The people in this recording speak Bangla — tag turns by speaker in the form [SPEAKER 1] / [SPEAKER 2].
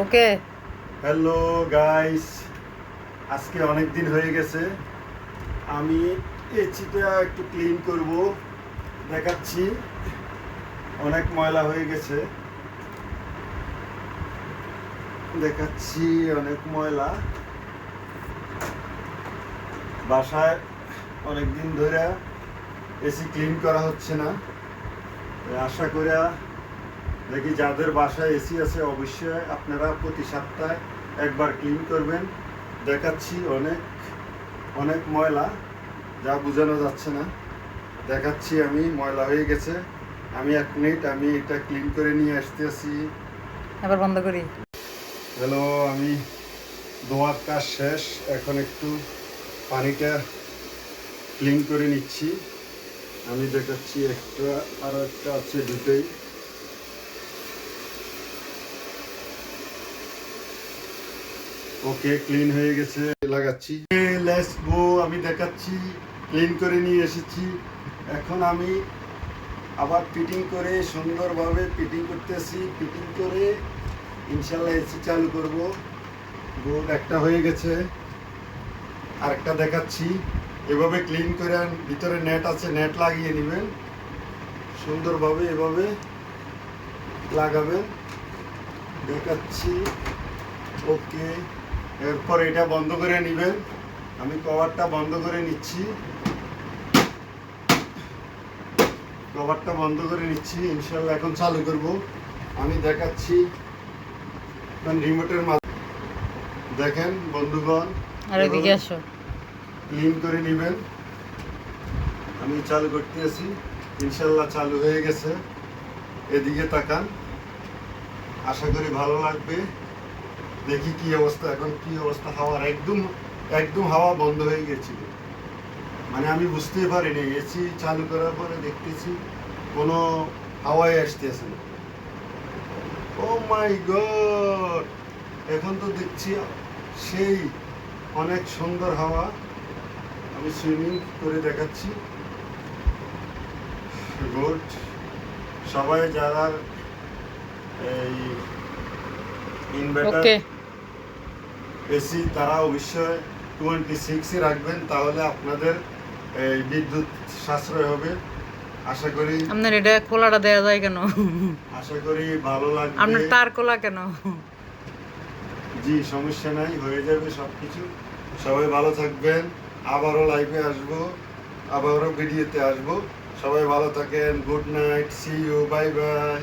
[SPEAKER 1] ওকে।
[SPEAKER 2] হ্যালো গাইস, আজকে অনেক দিন হয়ে গেছে। আমি এচিটা একটু ক্লিন করব, দেখাচ্ছি। অনেক ময়লা হয়ে গেছে, দেখাচ্ছি। অনেক ময়লা বাসায়, অনেক দিন ধরে এসি ক্লিন করা হচ্ছে না। আশা করি দেখি যাদের বাসায় এসি আছে অবশ্যই আপনারা প্রতি সপ্তাহে একবার ক্লিন করবেন। দেখাচ্ছি অনেক অনেক ময়লা, যা বোঝানো যাচ্ছে না। দেখাচ্ছি, আমি ময়লা হয়ে গেছে। আমি 1 মিনিট, আমি এটা ক্লিন করে নিয়ে আসতেছি।
[SPEAKER 1] এবার বন্ধ করি।
[SPEAKER 2] হ্যালো, আমি ধোয়ার কাজ শেষ, এখন একটু পানিটা ক্লিন করে নিচ্ছি। আমি দেখাচ্ছি, একটা আর একটা আছে, দুটোই। ওকে, ক্লিন হয়ে গেছে, লাগাচ্ছি। লেটস গো, আমি দেখাচ্ছি, ক্লিন করে নিয়ে এসেছি। এখন আমি আবার ফিটিং করে সুন্দরভাবে ফিটিং করতেছি। ফিটিং করে ইনশাল্লাহ এসি চালু করব। বোর্ড একটা হয়ে গেছে, আরেকটা দেখাচ্ছি। এভাবে ক্লিন করে ভিতরে নেট আছে, নেট লাগিয়ে নেবেন সুন্দরভাবে, এভাবে লাগাবেন। দেখাচ্ছি, ওকে। এরপর এটা বন্ধ করে নেবেন। আমি কভারটা বন্ধ করে নিচ্ছি, কভারটা বন্ধ করে নিচ্ছি। ইনশাল্লাহ এখন চালু করব। আমি দেখাচ্ছি রিমোটের মাধ্যমে। দেখেন বন্ধুগণ,
[SPEAKER 1] আর ওইদিকে আসো।
[SPEAKER 2] ক্লিন করে নেবেন। আমি চালু করতে আছি, ইনশাল্লাহ চালু হয়ে গেছে। এদিকে তাকান, আশা করি ভালো লাগবে। দেখি কি অবস্থা, এখন কি অবস্থা। হাওয়ার একদম একদম হাওয়া বন্ধ হয়ে গেছিল, মানে আমি বুঝতেই পারিনি। এসি চালু করার পরে দেখতেছি কোনো হাওয়াই আসতেছে না। ও মাই গড, এখন তো দেখছি সেই অনেক সুন্দর হাওয়া। আমি সুইমিং করে দেখাচ্ছি। গুড। সবাই যারা এই ইনভার্টার
[SPEAKER 1] ওকে।
[SPEAKER 2] এসি, তারা অবশ্যই 26 রাখবেন, তাহলে আপনাদের এই বিদ্যুৎ সাশ্রয় হবে। আশা করি
[SPEAKER 1] আপনার এটা খোলাটা দেয়া যায় কেন?
[SPEAKER 2] আশা করি ভালো লাগবে।
[SPEAKER 1] আপনার তার খোলা কেন?
[SPEAKER 2] জি, সমস্যা নাই, হয়ে যাবে সব কিছু। সবাই ভালো থাকবেন। আবারও লাইভে আসবো, আবারও ভিডিওতে আসবো। সবাই ভালো থাকেন। Good night, see you, bye by.